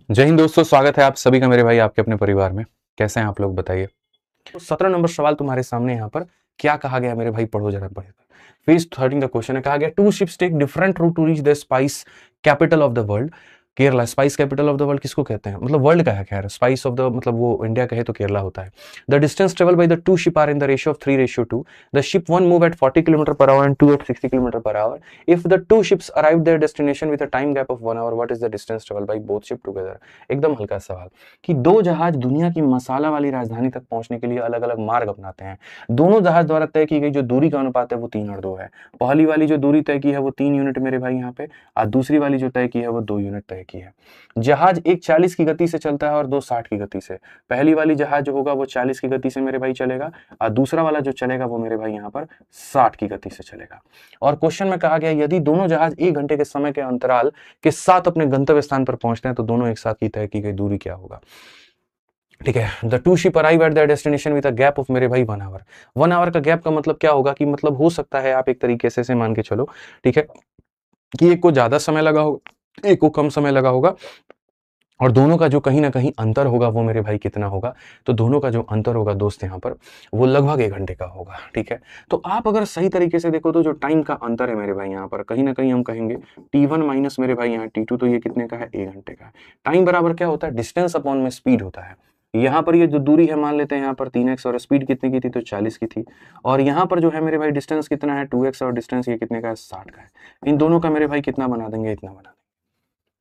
जय हिंद दोस्तों, स्वागत है आप सभी का मेरे भाई आपके अपने परिवार में। कैसे हैं आप लोग बताइए। तो 17 नंबर सवाल तुम्हारे सामने यहाँ पर क्या कहा गया मेरे भाई, पढ़ो जरा पढ़े। फेज 13 का क्वेश्चन है, कहा गया two ships take different route to reach the spice capital of the world. Kerala. Spice capital of the world किसको कहते हैं, मतलब वर्ल्ड का है, खैर स्पाइस ऑफ द मतलब वो इंडिया का है तो केरला होता है। The distance travel by the two ship are in the ratio of 3:2। The ship one move at 40 kilometre per hour and two at 60 kilometre per hour. If the two ships arrive their destination with a time gap of 1 hour, what is the distance travel by both ship together. एकदम हल्का सवाल कि दो जहाज दुनिया की मसाला वाली राजधानी तक पहुंचने के लिए अलग अलग मार्ग अपनाते हैं। दोनों जहाज द्वारा तय की गई जो दूरी का अनुपात है वो 3:2 है। पहली वाली जो दूरी तय की है वो 3 यूनिट मेरे भाई यहाँ पे, और दूसरी वाली जो तय की है वो 2 यूनिट तय की है। जहाज एक 40 की गति से चलता है और दो 60 की गति से। पहली वाली जहाज जो होगा वो 40 की गति से मेरे भाई चलेगा, और दूसरा वाला जो चलेगा वो मेरे भाई यहाँ पर 60 की गति से चलेगा। और क्वेश्चन में कहा गया यदि दोनों जहाज 1 घंटे के समय के अंतराल के साथ अपने गंतव्य स्थान पर पहुंचते हैं तो दोनों एक साथ की तय की गई दूरी क्या होगा। ठीक है, the two ship arrive at the destination with a gap of मेरे भाई 1 आवर। 1 आवर का गैप का मतलब क्या होगा कि मतलब हो सकता है आप एक तरीके से मान के चलो, ठीक है, कि एक को ज्यादा समय लगा होगा, एक को कम समय लगा होगा, और दोनों का जो कहीं ना कहीं अंतर होगा वो मेरे भाई कितना होगा। तो दोनों का जो अंतर होगा दोस्त यहाँ पर वो लगभग 1 घंटे का होगा। ठीक है, तो आप अगर सही तरीके से देखो तो जो टाइम का अंतर है मेरे भाई यहाँ पर कहीं ना कहीं हम कहेंगे T1 माइनस मेरे भाई यहाँ T2, तो ये कितने का है, 1 घंटे का है। टाइम बराबर क्या होता है, डिस्टेंस अपॉन में स्पीड होता है। यहाँ पर ये जो दूरी है मान लेते हैं यहाँ पर 3x, और स्पीड कितने की थी तो 40 की थी। और यहाँ पर जो है मेरे भाई डिस्टेंस कितना है 2x, और डिस्टेंस ये कितने का है 60 का है। इन दोनों का मेरे भाई कितना बना देंगे, इतना बना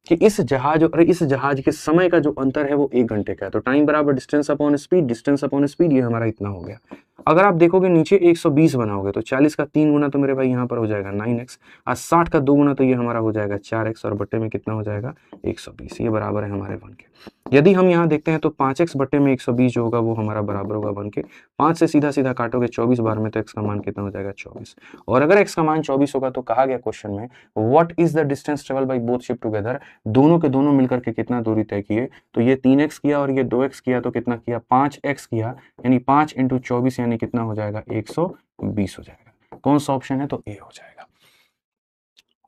कि इस जहाज और इस जहाज के समय का जो अंतर है वो 1 घंटे का है। तो टाइम बराबर distance upon speed, distance upon speed, ये हमारा इतना हो गया। अगर आप देखोगे नीचे 120 बनाओगे तो 40 का 3 गुना तो मेरे भाई यहाँ पर हो जाएगा 9x, और 60 का 2 गुना तो ये हमारा हो जाएगा 4x, और बट्टे में कितना हो जाएगा 120। ये बराबर है हमारे 1 के। यदि हम यहाँ देखते हैं तो 5x बट्टे में 120 जो होगा वो हमारा बराबर होगा 1 के। 5 से सीधा सीधा काटोगे 24 बार में तो x का मान कितना हो जाएगा 24। और अगर x का मान 24 होगा तो कहा गया क्वेश्चन में what is the distance travel by both ship together. दोनों के दोनों मिलकर के कितना दूरी तय किए, तो ये 3x किया और ये 2x किया तो कितना किया 5x किया, यानी 5 × 24 यानी कितना हो जाएगा 120 हो जाएगा। कौन सा ऑप्शन है, तो ए हो जाएगा।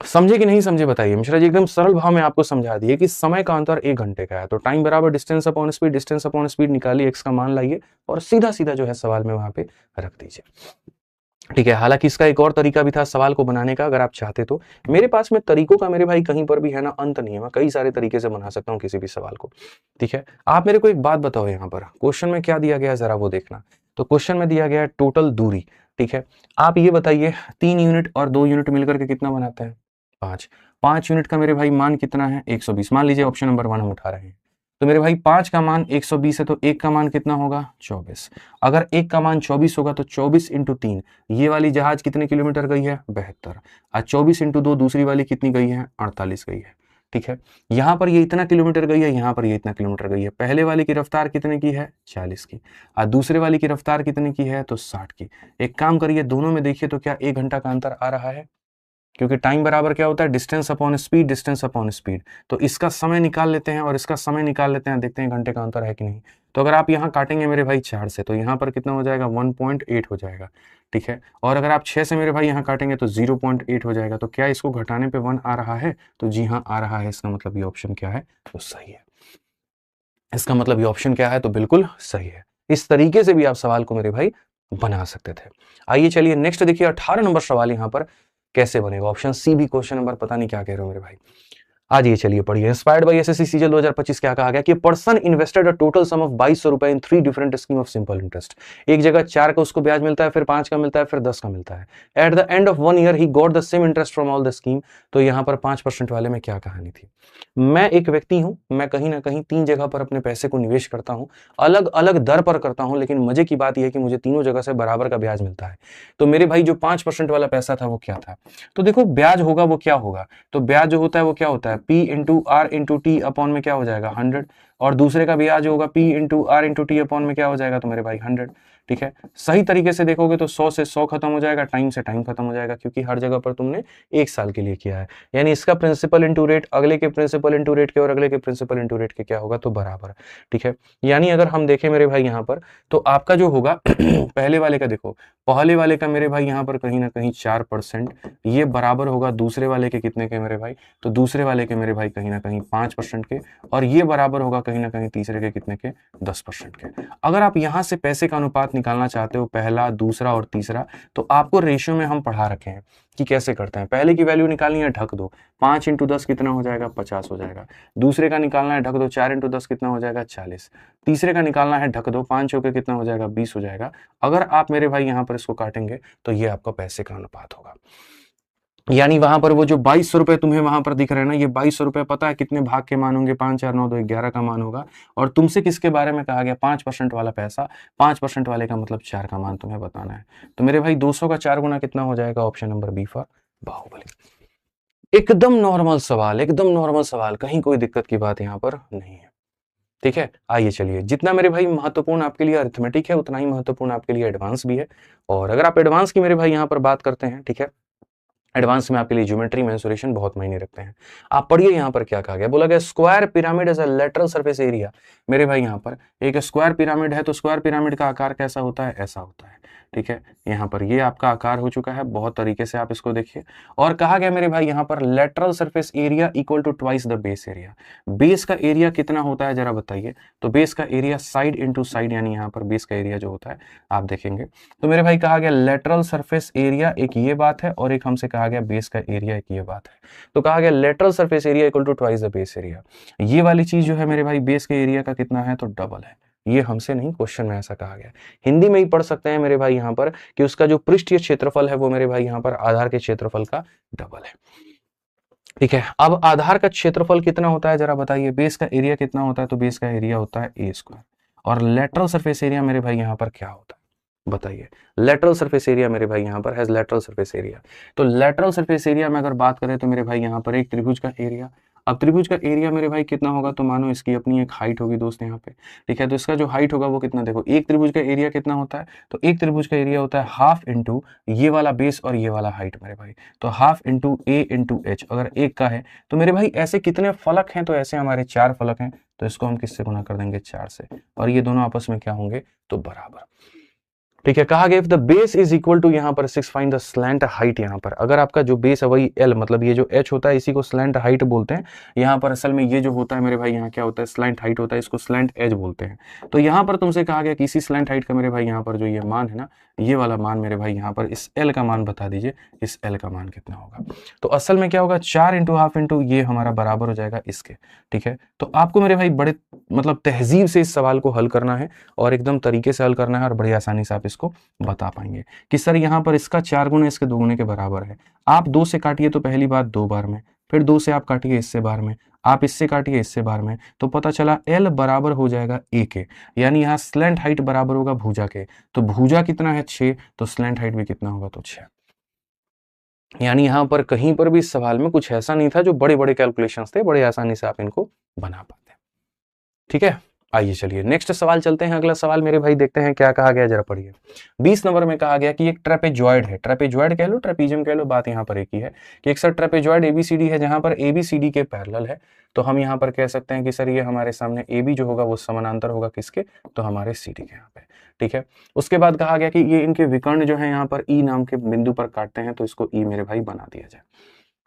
समझे कि नहीं समझे बताइए। मिश्रा जी एकदम सरल भाव में आपको समझा दिए कि समय का अंतर 1 घंटे का है, तो टाइम बराबर distance upon speed, distance upon speed निकालिए, x का मान लाइए और सीधा सीधा जो है सवाल में वहां पे रख दीजिए। ठीक है, हालांकि इसका एक और तरीका भी था सवाल को बनाने का, अगर आप चाहते तो। मेरे पास में तरीकों का मेरे भाई कहीं पर भी है ना अंत नहीं है, मैं कई सारे तरीके से बना सकता हूँ किसी भी सवाल को। ठीक है, आप मेरे को एक बात बताओ, यहाँ पर क्वेश्चन में क्या दिया गया जरा वो देखना। तो क्वेश्चन में दिया गया है टोटल दूरी। ठीक है, आप ये बताइए 3 यूनिट और 2 यूनिट मिलकर के कितना बनाते हैं 5। 5 यूनिट का मेरे भाई मान कितना है 120। मान लीजिए ऑप्शन नंबर 1 हम उठा रहे हैं, तो मेरे भाई 5 का मान 120 है तो 1 का मान कितना होगा 24। अगर 1 का मान 24 होगा तो 24 × 3, ये वाली जहाज कितने किलोमीटर गई है 72, और 24 × 2 दूसरी वाली कितनी गई है 48 गई है। ठीक है, यहां पर ये इतना किलोमीटर गई है, यहां पर ये इतना किलोमीटर गई है। पहले वाले की रफ्तार कितने की है 40 की, और दूसरे वाली की रफ्तार कितने की है तो 60 की। एक काम करिए दोनों में देखिए तो क्या 1 घंटा का अंतर आ रहा है, क्योंकि टाइम बराबर क्या होता है distance upon speed, distance upon speed. तो इसका समय निकाल लेते हैं और इसका समय निकाल लेते हैं, देखते हैं घंटे का अंतर है कि नहीं। तो अगर आप यहाँ काटेंगे मेरे भाई 4 से तो यहाँ पर कितना हो जाएगा 1.8 हो जाएगा। ठीक है, और अगर आप 6 से मेरे भाई यहाँ काटेंगे तो 0.8 हो जाएगा। तो क्या इसको घटाने पे 1 आ रहा है, तो जी हाँ आ रहा है। इसका मतलब ये ऑप्शन क्या है, तो सही है। इसका मतलब ये ऑप्शन क्या है, तो बिल्कुल सही है। इस तरीके से भी आप सवाल को मेरे भाई बना सकते थे। आइए चलिए नेक्स्ट देखिए 18 नंबर सवाल यहाँ पर कैसे बनेगा। ऑप्शन सी भी क्वेश्चन नंबर पता नहीं क्या कह रहे हो मेरे भाई। आज ये चलिए पढ़िए। इंस्पायर्ड बाय एसएससी सीजीएल 2025 क्या कहा गया कि person invested a total sum of 2200 रुपए इन 3 different scheme of simple interest. एक जगह 4 का उसको ब्याज मिलता है, फिर 5 का मिलता है, फिर 10 का मिलता है। At the end of 1 year he got the same interest from all the scheme. तो यहाँ पर 5% वाले में क्या कहानी थी। मैं एक व्यक्ति हूं, मैं कहीं ना कहीं 3 जगह पर अपने पैसे को निवेश करता हूं, अलग अलग दर पर करता हूं, लेकिन मजे की बात यह है कि मुझे तीनों जगह से बराबर का ब्याज मिलता है। तो मेरे भाई जो 5% वाला पैसा था वो क्या था, तो देखो ब्याज होगा वो क्या होगा, तो ब्याज जो होता है वो क्या होता है P × R × T अपॉन में क्या हो जाएगा 100, और दूसरे का ब्याज होगा P × R × T अपॉन में क्या हो जाएगा तो मेरे भाई 100। ठीक है, सही तरीके से देखोगे तो 100 से 100 खत्म हो जाएगा, टाइम से टाइम खत्म हो जाएगा, क्योंकि हर जगह पर तुमने 1 साल के लिए किया है। यानी इसका प्रिंसिपल इंटू रेट अगले के प्रिंसिपल इंटू रेट के और अगले के प्रिंसिपल इंटू रेट के क्या होगा तो बराबर। ठीक है, यानी अगर हम देखें मेरे भाई यहाँ पर तो आपका जो होगा पहले वाले का देखो पहले वाले का मेरे भाई यहाँ पर कहीं ना कहीं 4%, ये बराबर होगा दूसरे वाले के कितने के मेरे भाई, तो दूसरे वाले के मेरे भाई कहीं ना कहीं 5% के, और ये बराबर होगा कहीं ना कहीं तीसरे के कितने के, 10% के। अगर आप यहाँ से पैसे का अनुपात निकालना चाहते हो, पहला, दूसरा और तीसरा, तो आपको रेशियो में हम पढ़ा रखे हैं कि कैसे करते हैं। पहले की वैल्यू निकालनी है, ढक दो, 5 × 10 कितना हो जाएगा, 50 हो जाएगा। दूसरे का निकालना है, ढक दो, 4 × 10 कितना हो जाएगा, 40। तीसरे का निकालना है, ढक दो, 5 चौके कितना हो जाएगा, 20 हो जाएगा। अगर आप मेरे भाई यहाँ पर इसको काटेंगे तो ये आपका पैसे का अनुपात होगा। यानी वहां पर वो जो 2200 रुपए तुम्हें वहां पर दिख रहे हैं ना, ये 2200 रुपए पता है कितने भाग के मान होंगे, 5 4 9 2 11 का मान होगा। और तुमसे किसके बारे में कहा गया, 5% वाला पैसा, 5% वाले का मतलब 4 का मान तुम्हें बताना है। तो मेरे भाई 200 का 4 गुना कितना हो जाएगा, option number B for Baahubali. एकदम नॉर्मल सवाल, एकदम नॉर्मल सवाल, कहीं कोई दिक्कत की बात यहाँ पर नहीं है। ठीक है, आइए चलिए, जितना मेरे भाई महत्वपूर्ण आपके लिए अरिथमेटिक है, उतना ही महत्वपूर्ण आपके लिए एडवांस भी है। और अगर आप एडवांस की मेरे भाई यहाँ पर बात करते हैं, ठीक है, एडवांस में आपके लिए ज्योमेट्री, मेंसुरेशन बहुत मायने रखते हैं। आप पढ़िए यहाँ पर क्या कहा गया, बोला गया square pyramid has a lateral surface area. मेरे भाई यहाँ पर एक स्क्वायर पिरामिड है, तो स्क्वायर पिरामिड का आकार कैसा होता है, ऐसा होता है। ठीक है, यहाँ पर ये आपका आकार हो चुका है, बहुत तरीके से आप इसको देखिए। और कहा गया मेरे भाई यहाँ पर lateral surface area equal to twice the base area. बेस का एरिया कितना होता है जरा बताइए, तो बेस का एरिया साइड इंटू साइड, यानी यहाँ पर बेस का एरिया जो होता है आप देखेंगे। तो मेरे भाई कहा गया लेटरल सरफेस एरिया, एक ये बात है, और एक हमसे कहा गया बेस का एरिया, एक ये बात है। तो कहा गया lateral surface area equal to twice the base area. ये वाली चीज जो है मेरे भाई बेस के एरिया का कितना है, तो डबल है। ये हमसे नहीं, क्वेश्चन में ऐसा कहा गया। हिंदी में ही पढ़ सकते हैं मेरे भाई यहाँ पर कि उसका जो पृष्ठीय क्षेत्रफल है वो मेरे भाई यहाँ पर आधार के क्षेत्रफल का डबल है। ठीक है, अब आधार का क्षेत्रफल कितना होता है जरा बताइए, बेस का एरिया कितना होता है, तो बेस का एरिया होता है a स्क्वायर। और लेटरल सरफेस एरिया मेरे भाई यहाँ पर क्या होता है बताइए, लेटरल सरफेस एरिया मेरे भाई यहाँ पर है लेटरल सरफेस एरिया। तो लेटरल सरफेस एरिया में अगर बात करें तो मेरे भाई यहाँ पर एक त्रिभुज का एरिया, अब त्रिभुज का एरिया मेरे भाई कितना होगा, तो मानो इसकी अपनी एक हाइट होगी दोस्त यहाँ पे। ठीक है, तो इसका जो हाइट होगा वो कितना, देखो एक त्रिभुज का एरिया कितना होता है, तो एक त्रिभुज का एरिया होता है हाफ इंटू ये वाला बेस और ये वाला हाइट मेरे भाई, तो हाफ इंटू ए इंटू एच। अगर एक का है तो मेरे भाई ऐसे कितने फलक हैं, तो ऐसे हमारे 4 फलक हैं, तो इसको हम किससे गुना कर देंगे, 4 से, और ये दोनों आपस में क्या होंगे, तो बराबर। ठीक है, कहा गया if the base is equal to यहाँ पर 6 फाइंड द स्लैंट हाइट। यहाँ पर अगर आपका जो बेस है वही एल, मतलब ये जो एच होता है इसी को स्लैंट हाइट बोलते हैं। यहाँ पर असल में ये जो होता है मेरे भाई यहाँ क्या होता है, स्लैंट हाइट होता है, इसको स्लैंट एज बोलते हैं। तो यहाँ पर तुमसे कहा गया कि इसी स्लैंट हाइट का मेरे भाई यहाँ पर जो ये मान है ना, ये वाला मान मेरे भाई यहाँ पर इस एल का मान बता दीजिए, इस एल का मान कितना होगा। तो असल में क्या होगा, 4 इंटू हाफ इंटू ये हमारा बराबर हो जाएगा इसके। ठीक है, तो आपको मेरे भाई बड़े मतलब तहजीब से इस सवाल को हल करना है और एकदम तरीके से हल करना है, और बड़ी आसानी से आप इसको बता पाएंगे कि सर यहाँ पर इसका 4 गुना इसके 2 गुने के बराबर है। आप 2 से काटिए तो पहली बात 2 बार में, फिर 2 से आप काटिए इससे बार में, आप इससे काटिए इससे बार में, तो पता चला L बराबर हो जाएगा A के। यानी यहाँ स्लैंट हाइट बराबर होगा भुजा के, तो भुजा कितना है 6, तो स्लैंट हाइट भी कितना होगा, तो 6। यानी यहाँ पर कहीं पर भी इस सवाल में कुछ ऐसा नहीं था जो बड़े बड़े कैलकुलेशंस थे, बड़े आसानी से आप इनको बना पाते। ठीक है, आइए चलिए नेक्स्ट सवाल चलते हैं। अगला सवाल मेरे भाई देखते हैं क्या कहा गया, जरा पढ़िए। 20 नंबर में कहा गया कि एक ट्रेपेजॉइड है, ट्रेपेजॉइड कह लो ट्रेपीजियम कह लो, बात यहाँ पर एक ही है कि एक सर ट्रेपेजॉइड एबीसीडी है जहां पर एबीसीडी के पैरेलल है। तो हम यहाँ पर कह सकते हैं कि सर ये हमारे सामने AB जो होगा वो समानांतर होगा किसके, तो हमारे CD के यहाँ पे। ठीक है, उसके बाद कहा गया कि ये इनके विकर्ण जो है यहाँ पर E नाम के बिंदु पर काटते हैं, तो इसको E मेरे भाई बना दिया जाए।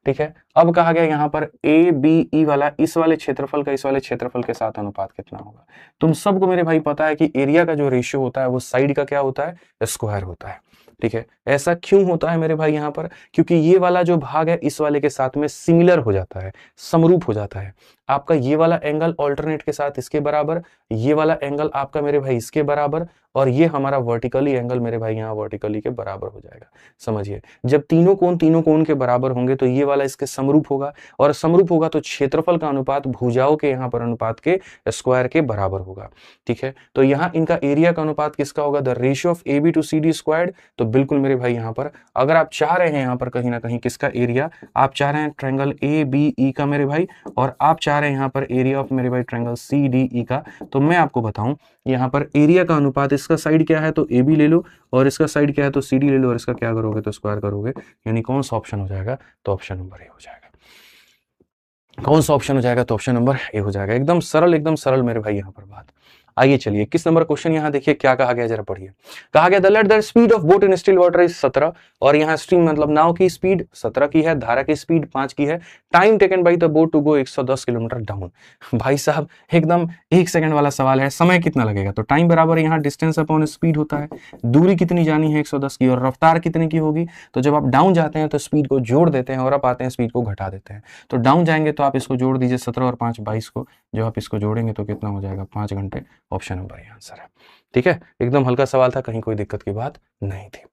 ठीक है, अब कहा गया यहाँ पर ABE वाला इस वाले क्षेत्रफल का इस वाले क्षेत्रफल के साथ अनुपात कितना होगा। तुम सबको मेरे भाई पता है कि एरिया का जो रेशियो होता है वो साइड का क्या होता है, स्क्वायर होता है। ठीक है, ऐसा क्यों होता है मेरे भाई यहाँ पर, क्योंकि ये वाला जो भाग है इस वाले के साथ में सिमिलर हो जाता है, समरूप हो जाता है। आपका ये वाला एंगल ऑल्टरनेट के साथ इसके बराबर, ये वाला एंगल आपका मेरे भाई इसके बराबर, और ये हमारा वर्टिकली एंगल मेरे भाई यहाँ वर्टिकली के बराबर हो जाएगा। समझिए, जब तीनों कोण के बराबर होंगे तो ये वाला इसके समरूप होगा, और समरूप होगा तो क्षेत्रफल का अनुपात भुजाओं के यहाँ पर अनुपात के स्क्वायर के बराबर होगा। ठीक है, तो यहाँ इनका एरिया का अनुपात किसका होगा, the ratio of AB to CD squared. तो बिल्कुल मेरे भाई यहाँ पर अगर आप चाह रहे हैं यहाँ पर कहीं ना कहीं किसका एरिया, आप चाह रहे हैं ट्रायंगल ABE का मेरे भाई, और आप चाह रहे हैं यहाँ पर एरिया ऑफ मेरे भाई ट्रायंगल CDE का, तो मैं आपको बताऊं यहाँ पर एरिया का अनुपात, इसका साइड क्या है तो AB ले लो, और इसका साइड क्या है तो CD ले लो, और इसका क्या करोगे तो स्क्वायर करोगे। यानी कौन सा ऑप्शन हो जाएगा, तो ऑप्शन नंबर ए हो जाएगा। कौन सा ऑप्शन हो जाएगा, तो ऑप्शन नंबर ए हो जाएगा। एकदम सरल मेरे भाई यहाँ पर बात। आइए चलिए किस नंबर क्वेश्चन यहाँ देखिए क्या कहा गया, जरा पढ़िए। कहा गया the let the speed of boat in still water is 17, और यहाँ स्ट्रीम मतलब नाव की स्पीड 17 की है, धारा की स्पीड 5 की है, time taken by the boat to go 110 kilometre down. भाई साहब एकदम 1 सेकंड वाला सवाल है, समय कितना लगेगा, तो टाइम बराबर यहाँ डिस्टेंस अपॉन स्पीड होता है, दूरी कितनी जानी है 110 की, और रफ्तार कितनी की होगी, तो जब आप डाउन जाते हैं तो स्पीड को जोड़ देते हैं और आप आते हैं स्पीड को घटा देते हैं। तो डाउन जाएंगे तो आप इसको जोड़ दीजिए 17 और 5 22 को, जब आप इसको जोड़ेंगे तो कितना हो जाएगा 5 घंटे। ऑप्शन नंबर ये आंसर है। ठीक है, एकदम हल्का सवाल था, कहीं कोई दिक्कत की बात नहीं थी।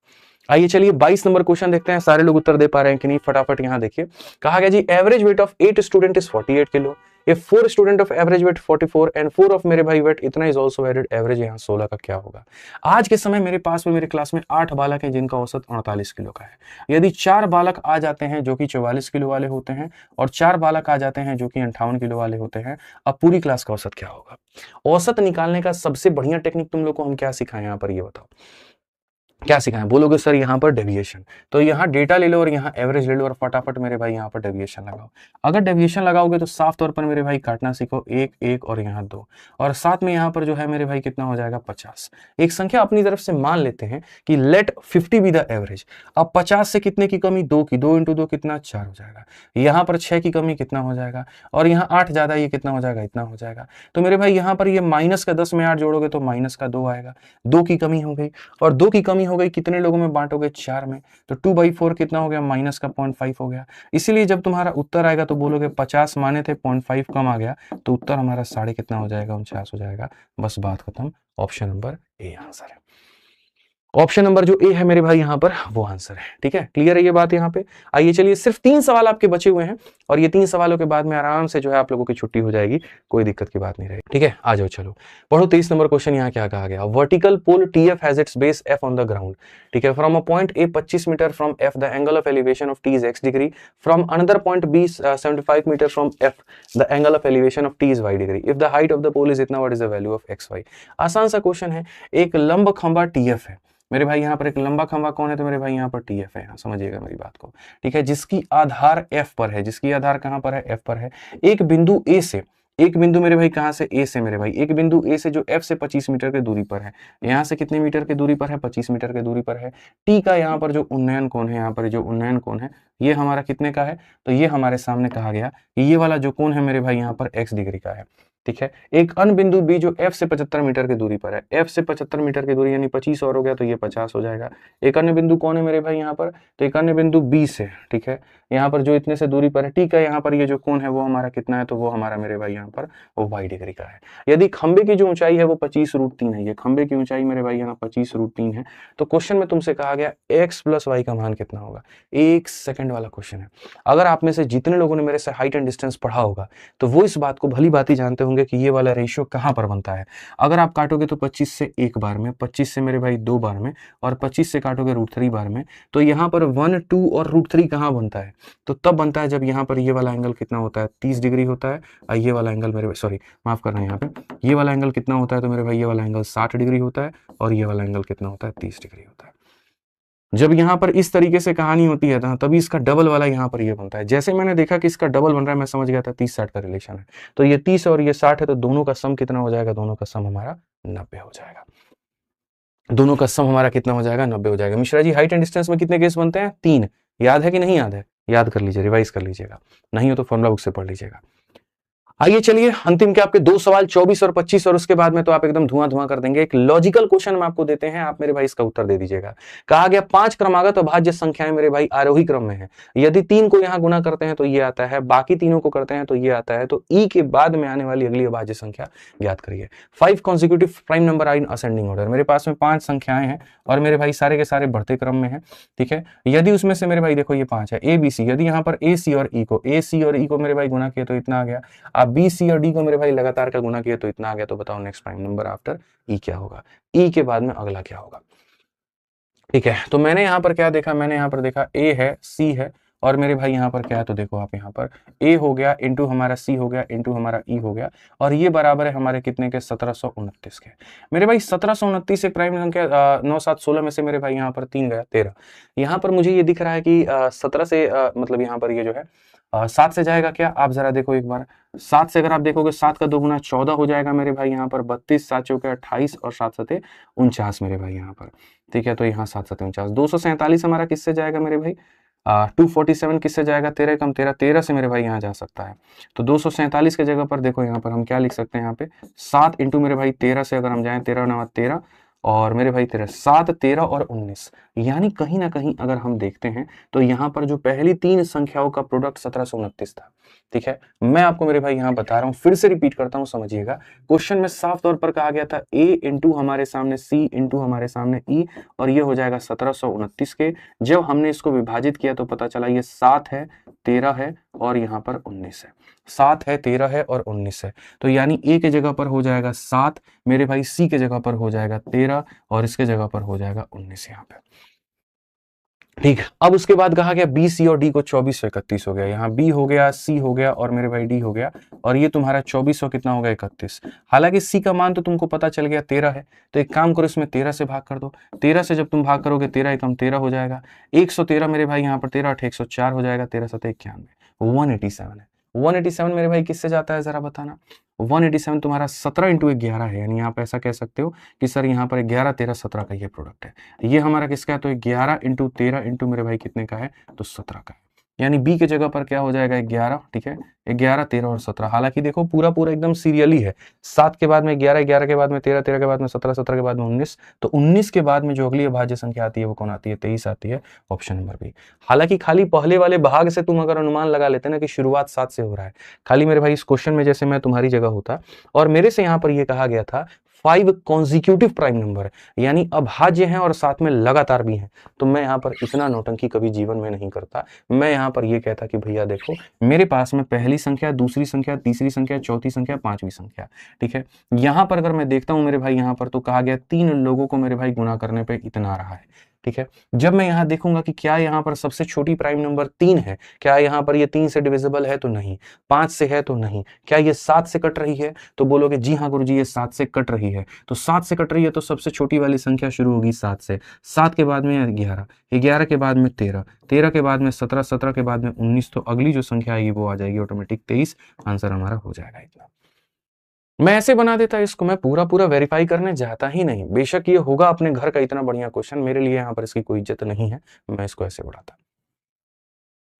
आइए चलिए 22 नंबर क्वेश्चन देखते हैं, सारे लोग उत्तर दे पा रहे हैं कि नहीं, फटाफट यहां देखिए। कहा गया जी average weight of 8 student is 48 kilo, if 4 student of average weight 44 and 4 of मेरे भाई वेट इतना इज आल्सो एडेड, एवरेज यहाँ 16 का क्या होगा। आज के समय मेरे पास में मेरे क्लास में 8 बालक हैं जिनका औसत 48 किलो का है। यदि 4 बालक आ जाते हैं जो कि 44 किलो वाले होते हैं और 4 बालक आ जाते हैं जो कि 58 किलो वाले होते हैं, अब पूरी क्लास का औसत क्या होगा। औसत निकालने का सबसे बढ़िया टेक्निक तुम लोग को हम क्या सिखाएं यहाँ पर, ये बताओ क्या सिखाएं। बोलोगे सर यहाँ पर डेविएशन, तो यहाँ डेटा ले लो और यहाँ एवरेज ले लो और फटाफट मेरे भाई यहाँ पर डेविएशन लगाओ। अगर डेविएशन लगाओगे तो साफ तौर पर मेरे भाई काटना सीखो, 1 1 और यहाँ 2, और साथ में यहाँ पर जो है मेरे भाई कितना हो जाएगा 50। एक संख्या अपनी तरफ से मान लेते हैं कि लेट 50 बी द एवरेज। अब 50 से कितने की कमी, 2 की, 2 × 2 कितना 4 हो जाएगा, यहाँ पर 6 की कमी कितना हो जाएगा, और यहाँ 8 ज्यादा, ये कितना हो जाएगा, इतना हो जाएगा। तो मेरे भाई यहाँ पर ये माइनस का 10 में 8 जोड़ोगे तो माइनस का 2 आएगा, 2 की कमी हो गई, और 2 की कमी हो गई, कितने लोगों में बांटोगे 4 में, तो 2/4 कितना हो गया, माइनस का 0.5 हो गया। इसीलिए जब तुम्हारा उत्तर आएगा तो बोलोगे 50 माने थे, 0.5 कम आ गया, तो उत्तर हमारा साढ़े कितना हो जाएगा, 49 हो जाएगा। बस बात खत्म, ऑप्शन नंबर ए आंसर है। ऑप्शन नंबर जो ए है मेरे भाई यहाँ पर वो आंसर है। ठीक है, क्लियर है ये बात यहाँ पे। आइए चलिए सिर्फ 3 सवाल आपके बचे हुए हैं, और ये 3 सवालों के बाद में आराम से जो है आप लोगों की छुट्टी हो जाएगी, कोई दिक्कत की बात नहीं रहेगी। ठीक है, आ जाओ चलो पढ़ो 23 नंबर क्वेश्चन। यहाँ क्या कहा गया, vertical pole TF has its base F on the ground. ठीक है, from a point A 25 metre from F the angle of elevation of T is x degree, from another point B 75 metre from F the angle of elevation of T is y degree, if the height of the pole is इतना, what is the value of xy। आसान सा question है। एक लंब खंभा TF है मेरे भाई, यहाँ पर एक लंबा खंभा कौन है, तो मेरे भाई यहाँ पर TF है, समझिएगा मेरी बात को। ठीक है, जिसकी आधार F पर है, जिसकी आधार कहाँ पर है, F पर है। एक बिंदु A से, एक बिंदु मेरे भाई कहाँ से, A से मेरे भाई, एक बिंदु A से जो F से 25 मीटर की दूरी पर है, यहाँ से कितने मीटर की दूरी पर है, 25 मीटर की दूरी पर है। T का यहाँ पर जो उन्नयन कोण है, यहाँ पर जो उन्नयन कोण है ये हमारा कितने का है, तो ये हमारे सामने कहा गया कि ये वाला जो कोण है मेरे भाई यहाँ पर x डिग्री का है। ठीक है, एक अन्य बिंदु B जो F से 75 मीटर की दूरी पर है, F से 75 मीटर की दूरी यानी 25 और हो गया तो ये 50 हो जाएगा। एक अन्य बिंदु कौन है मेरे भाई यहाँ पर, तो एक अन्य बिंदु B से, ठीक है, यहाँ पर जो इतने से दूरी पर है, ठीक है, यहाँ पर ये जो कोण है वो हमारा कितना है, तो वो हमारा मेरे भाई यहाँ पर वो y डिग्री का है। यदि खंबे की जो ऊंचाई है वो 25√3 है, ये खंबे की ऊंचाई मेरे भाई यहाँ 25√3 है, तो क्वेश्चन में तुमसे कहा गया x + y का मान कितना होगा। 1 सेकंड वाला क्वेश्चन है। अगर आप में से जितने लोगों ने मेरे से हाइट एंड डिस्टेंस पढ़ा होगा तो वो इस बात को भली भांति जानते होंगे कि ये वाला रेशियो कहाँ पर बनता है। अगर आप काटोगे तो 25 से 1 बार में, 25 से मेरे भाई 2 बार में, और 25 से काटोगे √3 बार में, तो यहाँ पर 1 2 और √3 कहाँ बनता है, तो तब बनता है जब यहाँ पर ये वाला एंगल कितना होता है, 30 डिग्री होता है, और ये वाला एंगल मेरे सॉरी माफ करना, यहाँ पे ये वाला एंगल कितना होता है, तो मेरे भाई ये वाला एंगल 60 डिग्री होता है, और ये वाला एंगल कितना होता है, 30 डिग्री होता है। जब यहाँ पर इस तरीके से कहानी होती है ना, तभी इसका डबल वाला यहाँ पर ये बनता है। जैसे मैंने देखा कि इसका डबल बन रहा है, मैं समझ गया था 30-60 का रिलेशन है, तो ये 30 और ये 60 है, तो दोनों का सम कितना हो जाएगा, दोनों का सम हमारा 90 हो जाएगा। दोनों का सम हमारा कितना हो जाएगा, 90 हो जाएगा। Mishra ji height and distance में कितने केस बनते हैं, 3, याद है कि नहीं याद है, याद कर लीजिए, रिवाइज कर लीजिएगा, नहीं हो तो फॉर्मुला बुक से पढ़ लीजिएगा। आइए चलिए अंतिम के आपके 2 सवाल 24 और 25, और उसके बाद में तो आप एकदम धुआं कर देंगे। एक लॉजिकल क्वेश्चन हम आपको देते हैं, आप मेरे भाई इसका उत्तर दे दीजिएगा। कहा गया 5 क्रमागत अभाज्य संख्याएं मेरे भाई आरोही क्रम में है, यदि 3 को यहाँ गुना करते हैं तो ये आता है, बाकी तीनों को करते हैं तो ये आता है, तो ई के बाद में आने वाली अगली अभाज्य संख्या ज्ञात करिए। 5 consecutive prime number are in ascending order. मेरे पास में 5 संख्याएं हैं और मेरे भाई सारे के सारे बढ़ते क्रम में है। ठीक है, यदि उसमें से मेरे भाई देखो ये 5 है, ABC, यदि यहाँ पर AC और E को मेरे भाई गुना किया तो इतना आ गया, आप BC और D को मेरे भाई लगातार का गुना किया तो इतना आ गया, तो बताओ next prime number after E क्या होगा, E के बाद में अगला क्या होगा। ठीक है, तो मैंने यहाँ पर क्या देखा, मैंने यहाँ पर देखा A है, C है, और मेरे भाई यहाँ पर क्या है, तो देखो आप यहाँ पर A हो गया इंटू हमारा C हो गया इंटू हमारा E हो गया, और ये बराबर है हमारे कितने के, 1729 के। मेरे भाई 1729 एक प्राइम संख्या 9 7 16 में से मेरे भाई यहाँ पर 3 गया 13। यहाँ पर मुझे ये दिख रहा है कि 17 से मतलब यहाँ पर ये जो है 7 से जाएगा क्या, आप जरा देखो एक बार। 7 से अगर आप देखोगे 7 का 2 गुना 14 हो जाएगा मेरे भाई यहाँ पर 32, 7 चौके 28 और 7 सते 49 मेरे भाई यहाँ पर। ठीक है, तो यहाँ 7 सते 49, 247 हमारा किससे जाएगा मेरे भाई, 247 किससे जाएगा, 13 कम 13, 13 से मेरे भाई यहाँ जा सकता है। तो 247 के जगह पर देखो यहाँ पर हम क्या लिख सकते हैं, यहाँ पे 7 इंटू मेरे भाई 13 से अगर हम जाएं, 13 9 13 और मेरे भाई 13, 7 13 और 19, यानी कहीं ना कहीं अगर हम देखते हैं तो यहाँ पर जो पहली 3 संख्याओं का प्रोडक्ट 1729 था। ठीक है, मैं आपको मेरे भाई यहाँ बता रहा हूँ, फिर से रिपीट करता हूँ, समझिएगा। क्वेश्चन में साफ तौर पर कहा गया था a इंटू हमारे सामने c इंटू हमारे सामने e, और ये हो जाएगा 1729 के। जब हमने इसको विभाजित किया तो पता चला ये 7 है, 13 है और यहाँ पर 19 है। 7 है, 13 है और 19 है, तो यानी a के जगह पर हो जाएगा 7 मेरे भाई, c के जगह पर हो जाएगा 13 और इसके जगह पर हो जाएगा 19 यहाँ पे। ठीक है, अब उसके बाद कहा गया बी सी और डी को 24 31 हो गया, यहाँ बी हो गया, सी हो गया और मेरे भाई डी हो गया, और ये तुम्हारा 24 कितना हो गया 31। हालांकि सी का मान तो तुमको पता चल गया 13 है, तो एक काम करो इसमें 13 से भाग कर दो। 13 से जब तुम भाग करोगे 13 एकम 13 हो जाएगा, 113 मेरे भाई यहाँ पर 13 8 104 हो जाएगा, 13 7 91, 187 है। 187 मेरे भाई किससे जाता है जरा बताना। 187 तुम्हारा 17 इंटू 11 है, यानी आप ऐसा कह सकते हो कि सर यहाँ पर 11 13 17 का ये प्रोडक्ट है। ये हमारा किसका है, तो 11 इंटू 13 इंटू मेरे भाई कितने का है, तो 17 का है, यानी बी के जगह पर क्या हो जाएगा 11। ठीक है, 11 13 और 17, हालांकि देखो पूरा पूरा एकदम सीरियली है, 7 के बाद में 11, 11 के बाद में 13, 13 के बाद में 17, 17 के बाद में 19, तो 19 के बाद में जो अगली अभाज्य संख्या आती है वो कौन आती है, 23 आती है, ऑप्शन नंबर बी। हालांकि खाली पहले वाले भाग से तुम अगर अनुमान लगा लेते ना कि शुरुआत 7 से हो रहा है, खाली मेरे भाई इस क्वेश्चन में जैसे मैं तुम्हारी जगह होता और मेरे से यहाँ पर यह कहा गया था 5 कॉन्जिक्यूटिव प्राइम नंबर, यानी अभाज्य हैं और साथ में लगातार भी हैं, तो मैं यहाँ पर इतना नौटंकी कभी जीवन में नहीं करता। मैं यहाँ पर ये कहता कि भैया देखो मेरे पास में पहली संख्या, दूसरी संख्या, तीसरी संख्या, चौथी संख्या, पांचवी संख्या। ठीक है, यहाँ पर अगर मैं देखता हूँ मेरे भाई यहाँ पर तो कहा गया 3 लोगों को मेरे भाई गुणा करने पे इतना आ रहा है। ठीक है, जब मैं यहाँ देखूंगा कि क्या यहाँ पर सबसे छोटी प्राइम नंबर 3 है, क्या यहाँ पर ये 3 से डिविजिबल है, तो नहीं। 5 से है, तो नहीं। क्या ये 7 से कट रही है, तो बोलोगे जी हाँ गुरुजी ये 7 से कट रही है, तो 7 से कट रही है तो सबसे छोटी वाली संख्या शुरू होगी 7 से, 7 के बाद में 11, 11 के बाद में 13, 13 के बाद में 17, 17 के बाद में 19, तो अगली जो संख्या आएगी वो आ जाएगी ऑटोमेटिक 23। आंसर हमारा हो जाएगा इतना। मैं ऐसे बना देता इसको, मैं पूरा पूरा वेरीफाई करने जाता ही नहीं। बेशक ये होगा अपने घर का इतना बढ़िया क्वेश्चन, मेरे लिए यहाँ पर इसकी कोई इज्जत नहीं है, मैं इसको ऐसे बढ़ाता।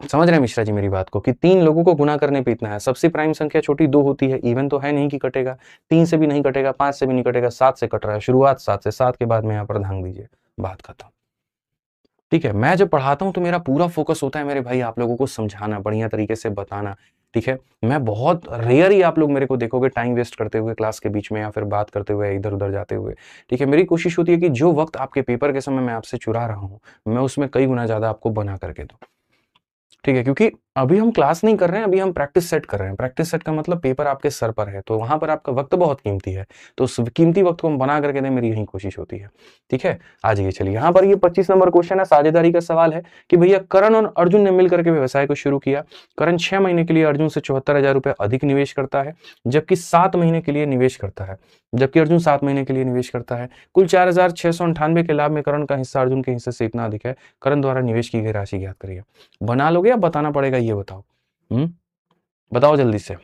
समझ रहे हैं मिश्रा जी मेरी बात को, कि 3 लोगों को गुना करने पे इतना है। सबसे प्राइम संख्या छोटी 2 होती है, इवन तो है नहीं कि कटेगा, 3 से भी नहीं कटेगा, 5 से भी नहीं कटेगा, 7 से कट रहा है, शुरुआत 7 से, 7 के बाद में यहाँ पर ध्यान दीजिए, बात खत्म। ठीक है, मैं जब पढ़ाता हूं तो मेरा पूरा फोकस होता है मेरे भाई आप लोगों को समझाना, बढ़िया तरीके से बताना। ठीक है, मैं बहुत रेयर ही आप लोग मेरे को देखोगे टाइम वेस्ट करते हुए क्लास के बीच में या फिर बात करते हुए इधर उधर जाते हुए। ठीक है, मेरी कोशिश होती है कि जो वक्त आपके पेपर के समय मैं आपसे चुरा रहा हूं, मैं उसमें कई गुना ज्यादा आपको बना करके दूं। ठीक है, क्योंकि अभी हम क्लास नहीं कर रहे हैं, अभी हम प्रैक्टिस सेट कर रहे हैं। प्रैक्टिस सेट का मतलब पेपर आपके सर पर है, तो वहां पर आपका वक्त बहुत कीमती है, तो उस कीमती वक्त को हम बना करके दें, मेरी यही कोशिश होती है। ठीक है, आ जाइए चलिए, यहाँ पर ये 25 नंबर क्वेश्चन है, साझेदारी का सवाल है कि भैया करण और अर्जुन ने मिलकर के व्यवसाय को शुरू किया। करण 6 महीने के लिए अर्जुन से 74,000 रुपए अधिक निवेश करता है, जबकि 7 महीने के लिए निवेश करता है, जबकि अर्जुन 7 महीने के लिए निवेश करता है। कुल 4,698 के लाभ में करण का हिस्सा अर्जुन के हिस्से से इतना अधिक है। करण द्वारा निवेश की गई राशि ज्ञात करिए। बना लोगे या बताना पड़ेगा, ये बताओ। बताओ जल्दी से,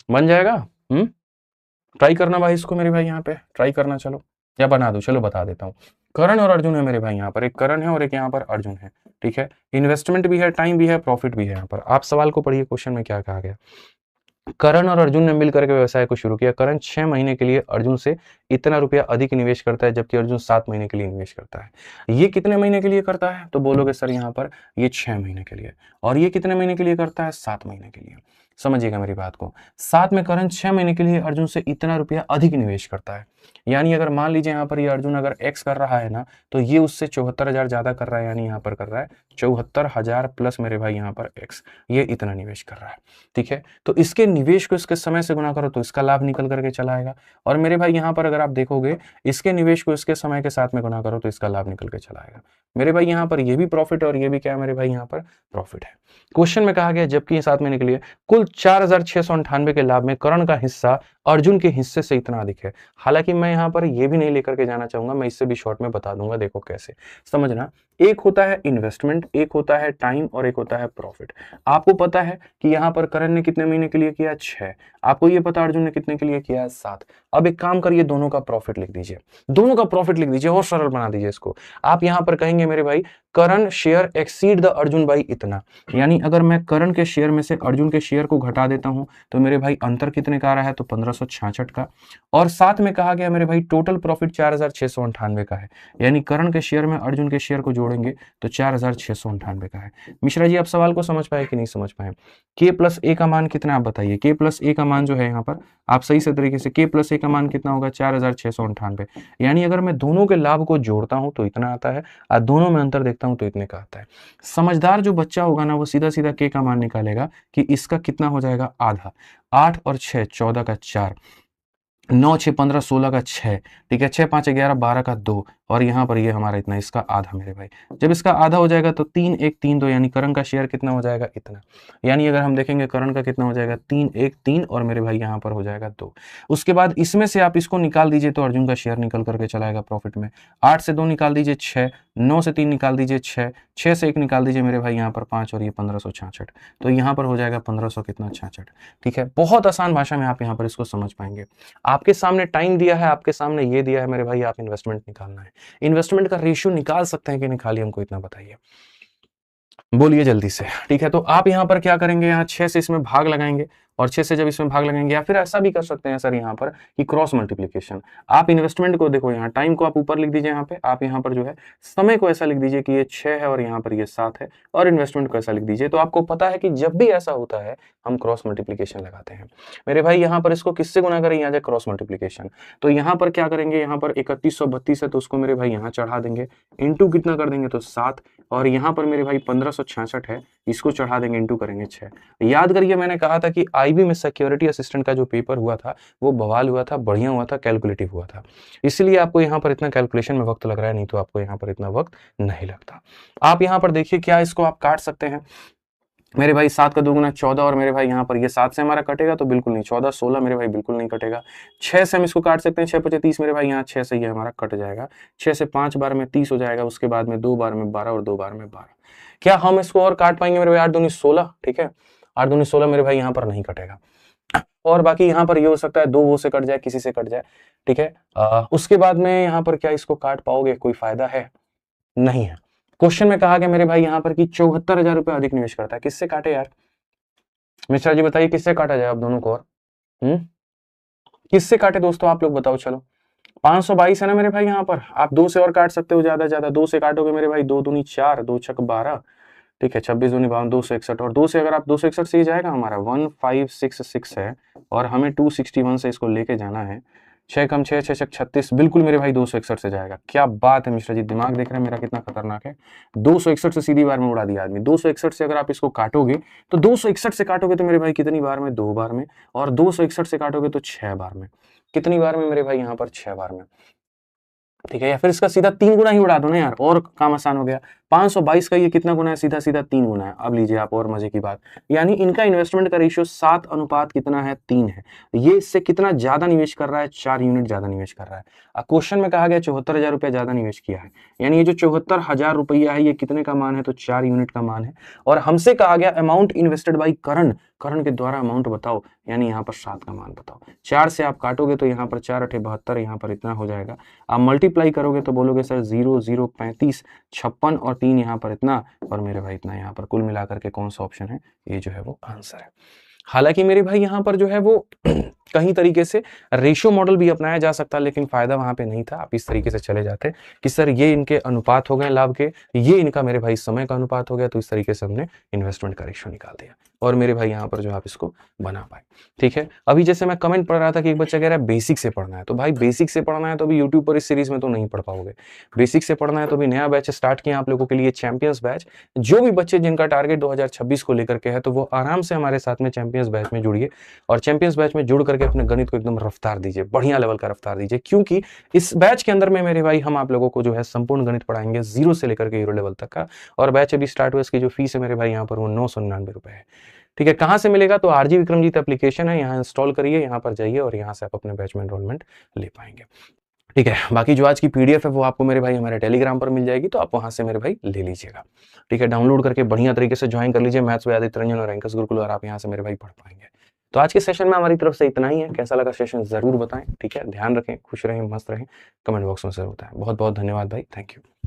बन जाएगा? ट्राई करना भाई इसको मेरे भाई, यहाँ पे ट्राई करना, चलो या बना दो, चलो बता देता हूँ। करण और अर्जुन है मेरे भाई, यहाँ पर एक करण है और एक यहाँ पर अर्जुन है। ठीक है, इन्वेस्टमेंट भी है, टाइम भी है, प्रॉफिट भी है। यहाँ पर आप सवाल को पढ़िए, क्वेश्चन में क्या कहा गया। करण और अर्जुन ने मिलकर के व्यवसाय को शुरू किया। करण 6 महीने के लिए अर्जुन से इतना रुपया अधिक निवेश करता है, जबकि अर्जुन 7 महीने के लिए निवेश करता है। ये कितने महीने के लिए करता है, तो बोलोगे सर यहाँ पर ये 6 महीने के लिए, और ये कितने महीने के लिए करता है, 7 महीने के लिए। समझिएगा मेरी बात को, 7 में करण 6 महीने के लिए अर्जुन से इतना रुपया अधिक निवेश करता है। यानी अगर मान लीजिए यहाँ पर ये अर्जुन अगर x कर रहा है ना, तो ये उससे 74,000 ज्यादा कर रहा है, यानी यहाँ पर कर रहा है 74,000 प्लस मेरे भाई यहाँ पर x, ये इतना निवेश कर रहा है। ठीक है, तो इसके निवेश को इसके समय से गुना करो तो इसका लाभ निकल करके चला आएगा, और मेरे भाई यहाँ पर अगर आप देखोगे इसके निवेश को इसके समय के साथ में गुना करो तो इसका लाभ निकल के चला आएगा। मेरे भाई यहाँ पर ये भी प्रॉफिट है और ये भी क्या है मेरे भाई यहाँ पर प्रॉफिट है। क्वेश्चन में कहा गया जबकि 7 महीने के लिए कुल 4,698 के लाभ में करण का हिस्सा अर्जुन के हिस्से से इतना अधिक है। हालांकि मैं यहाँ पर ये भी नहीं लेकर के जाना चाहूंगा, मैं इससे भी शॉर्ट में बता दूंगा, देखो कैसे समझना। एक होता है इन्वेस्टमेंट, एक होता है टाइम और एक होता है प्रॉफिट। आपको पता है कि यहाँ पर करण ने कितने महीने के लिए किया 6, आपको ये पता अर्जुन ने कितने के लिए किया 7। अब एक काम करिए, दोनों का प्रॉफिट लिख दीजिए, दोनों का प्रॉफिट लिख दीजिए और सरल बना दीजिए इसको। आप यहाँ पर कहेंगे मेरे भाई Karan share exceed the Arjun by इतना, यानी अगर मैं करण के शेयर में से अर्जुन के शेयर को घटा देता हूं तो मेरे भाई अंतर कितने का आ रहा है, तो 1566 का। और साथ में कहा गया मेरे भाई टोटल प्रॉफिट 4698 का है, यानी करण के शेयर में अर्जुन के शेयर को जोड़ेंगे तो 4698 का है। मिश्रा जी आप सवाल को समझ पाए कि नहीं समझ पाए? के प्लस ए का मान कितना आप बताइए? के प्लस ए का मान जो है यहाँ पर आप सही से तरीके से, के प्लस ए का मान कितना होगा 4698, यानी अगर मैं दोनों के लाभ को जोड़ता हूं तो इतना आता है और दोनों में अंतर देखता हूं तो इतने का आता है। समझदार जो बच्चा होगा ना वो सीधा सीधा के का मान निकालेगा कि इसका कितना हो जाएगा आधा, 8 और 6 14 का 4, 9 6 15 16 का 6, ठीक है, 6 5 11 12 का 2 और यहाँ पर ये हमारा इतना, इसका आधा मेरे भाई। जब इसका आधा हो जाएगा तो 3 1 3 2, यानी करण का शेयर कितना हो जाएगा इतना, यानी अगर हम देखेंगे करण का कितना हो जाएगा 3 1 3 और मेरे भाई यहाँ पर हो जाएगा 2। उसके बाद इसमें से आप इसको निकाल दीजिए तो अर्जुन का शेयर निकल करके चलाएगा प्रॉफिट में। 8 से 2 निकाल दीजिए 6, 9 से 3 निकाल दीजिए 6, 6 से 1 निकाल दीजिए मेरे भाई यहाँ पर 5 और ये 1566, तो यहाँ पर हो जाएगा 1500 कितना 66, ठीक है। बहुत आसान भाषा में आप यहाँ पर इसको समझ पाएंगे। आपके सामने टाइम दिया है, आपके सामने ये दिया है मेरे भाई, आप इन्वेस्टमेंट निकालना है। इन्वेस्टमेंट का रेशियो निकाल सकते हैं कि नहीं, खाली हमको इतना बताइए, बोलिए जल्दी से, ठीक है। तो आप यहाँ पर क्या करेंगे, यहाँ 6 से इसमें भाग लगाएंगे और 6 से जब इसमें भाग लगाएंगे, या फिर ऐसा भी कर सकते हैं सर यहाँ पर कि क्रॉस मल्टीप्लिकेशन। आप इन्वेस्टमेंट को देखो, यहाँ टाइम को आप ऊपर लिख दीजिए, यहाँ पे आप यहाँ पर जो है समय को ऐसा लिख दीजिए कि ये 6 है और यहाँ पर ये 7 है, और इन्वेस्टमेंट को ऐसा लिख दीजिए। तो आपको पता है कि जब भी ऐसा होता है हम क्रॉस मल्टीप्लिकेशन लगाते हैं। मेरे भाई यहाँ पर इसको किससे गुना करें, यहाँ क्रॉस मल्टीप्लिकेशन, तो यहाँ पर क्या करेंगे, यहाँ पर 3132 है तो उसको मेरे भाई यहाँ चढ़ा देंगे, इंटू कितना कर देंगे तो 7, और यहाँ पर मेरे भाई 1566 है, इसको चढ़ा देंगे, इंटू करेंगे 6। याद करिए मैंने कहा था कि आईबी में सिक्योरिटी असिस्टेंट का जो पेपर हुआ था वो बवाल हुआ था, बढ़िया हुआ था, कैलकुलेटिव हुआ था, इसलिए आपको यहाँ पर इतना कैलकुलेशन में वक्त लग रहा है, नहीं तो आपको यहाँ पर इतना वक्त नहीं लगता। आप यहाँ पर देखिए क्या इसको आप काट सकते हैं मेरे भाई, 7 का 2 गुना 14, और मेरे भाई यहाँ पर ये 7 से हमारा कटेगा तो बिल्कुल नहीं, 14 16 मेरे भाई बिल्कुल नहीं कटेगा। 6 से हम इसको काट सकते हैं, 6 5 30 मेरे भाई, यहाँ 6 से ये हमारा कट जाएगा, 6 से 5 बार में 30 हो जाएगा, उसके बाद में 2 बार में 12 और 2 बार में 12। क्या हम इसको और काट पाएंगे मेरे भाई, 8 दूनी 16, ठीक है, 8 दूनी 16 मेरे भाई यहाँ पर नहीं कटेगा, और बाकी यहाँ पर ये हो सकता है 2 वो से कट जाए, किसी से कट जाए, ठीक है। उसके बाद में यहाँ पर क्या इसको काट पाओगे, कोई फायदा है नहीं है। क्वेश्चन में कहा गया मेरे भाई यहाँ पर कि 74,000 रुपए अधिक निवेश करता है, किससे काटे यार, मिश्रा जी बताइए किससे काटा जाए आप दोनों को, और किससे काटे दोस्तों, आप लोग बताओ। चलो 522 है ना मेरे भाई, यहाँ पर आप 2 से और काट सकते हो, ज्यादा ज्यादा 2 से काटोगे मेरे भाई, 2 दूनी 4, 2 छक 12, ठीक है, 26 दूनी 52, 261, और 2 से अगर आप 261 से ही जाएगा हमारा 1566 है, और हमें 261 से इसको लेके जाना है, 6 कम 6 6 36, बिल्कुल मेरे भाई 261 से जाएगा। क्या बात है मिश्रा जी, दिमाग देख रहे हैं मेरा कितना खतरनाक है। 261 से सीधी बार में उड़ा दिया आदमी। 261 से अगर आप इसको काटोगे तो 261 से काटोगे तो मेरे भाई कितनी बार में, 2 बार में, और 261 से काटोगे तो 6 बार में, कितनी बार में मेरे भाई यहाँ पर 6 बार में, ठीक है। या फिर इसका सीधा 3 गुना ही उड़ा दो ना यार, और काम आसान हो गया। 522 का ये कितना गुना है, सीधा सीधा 3 गुना है। अब लीजिए आप और मजे की बात, यानी इनका इन्वेस्टमेंट का रेशियो 7 अनुपात कितना है, 3 है। ये इससे कितना ज्यादा निवेश कर रहा है, 4 यूनिट ज्यादा निवेश कर रहा है। क्वेश्चन में कहा गया 74,000 रुपया ज्यादा निवेश किया है, यानी ये जो 74,000 रुपया है ये कितने का मान है, तो 4 यूनिट का मान है। और हमसे कहा गया अमाउंट इन्वेस्टेड बाई करण, करण के द्वारा अमाउंट बताओ, यानी यहाँ पर 7 का मान बताओ। 4 से आप काटोगे तो यहाँ पर 4 8 72, यहाँ पर इतना हो जाएगा। आप मल्टीप्लाई करोगे तो बोलोगे सर 0 0 35 56 और 3 यहाँ पर इतना, और मेरे भाई इतना यहाँ पर, कुल मिलाकर के कौन सा ऑप्शन है, ये जो है वो आंसर है। हालांकि मेरे भाई यहाँ पर जो है वो कहीं तरीके से रेशियो मॉडल भी अपनाया जा सकता, लेकिन फायदा वहां पे नहीं था। आप इस तरीके से चले जाते कि सर ये इनके अनुपात हो गए लाभ के, ये इनका मेरे भाई समय का अनुपात हो गया, तो इस तरीके से हमने इन्वेस्टमेंट का रेशियो निकाल दिया, और मेरे भाई यहाँ पर जो आप इसको बना पाए, ठीक है। अभी जैसे मैं कमेंट पढ़ रहा था कि एक बच्चा कह रहा है बेसिक से पढ़ना है, तो भाई बेसिक से पढ़ना है तो अभी यूट्यूब पर इस सीरीज में तो नहीं पढ़ पाओगे। बेसिक से पढ़ना है तो अभी नया बैच स्टार्ट किया आप लोगों के लिए, चैंपियंस बैच। जो भी बच्चे जिनका टारगेट 2026 को लेकर के है तो वो आराम से हमारे साथ में चैंपियंस बैच में जुड़िए, और चैंपियंस बैच में जुड़ करके अपने गणित को एकदम रफ्तार दीजिए, बढ़िया लेवल का रफ्तार दीजिए, क्योंकि इस बैच के अंदर में मेरे भाई हम आप लोगों को जो है संपूर्ण गणित पढ़ाएंगे 0 से लेकर के हीरो लेवल तक का। और बैच अभी स्टार्ट हुआ, इसकी जो फीस है मेरे भाई यहाँ पर वो 999 रुपए है, ठीक है। कहां से मिलेगा, तो आरजी विक्रमजीत एप्लीकेशन है, यहाँ इंस्टॉल करिए, यहाँ पर जाइए और यहाँ से आप अपने बैच में एनरोलमेंट ले पाएंगे। ठीक है, बाकी जो आज की पीडीएफ है वो आपको मेरे भाई हमारे टेलीग्राम पर मिल जाएगी, तो आप वहां से मेरे भाई ले लीजिएगा। ठीक है, डाउनलोड करके बढ़िया तरीके से ज्वाइन कर लीजिए मैथ्स विद आदित्य रंजन और एंकर्स गुरुकुल, और आप यहाँ से मेरे भाई पढ़ पाएंगे। तो आज के सेशन में हमारी तरफ से इतना ही है। कैसा लगा सेशन जरूर बताएं। ठीक है, ध्यान रखें, खुश रहें, मस्त रहें, कमेंट बॉक्स में जरूर बताएं। बहुत बहुत धन्यवाद भाई, थैंक यू।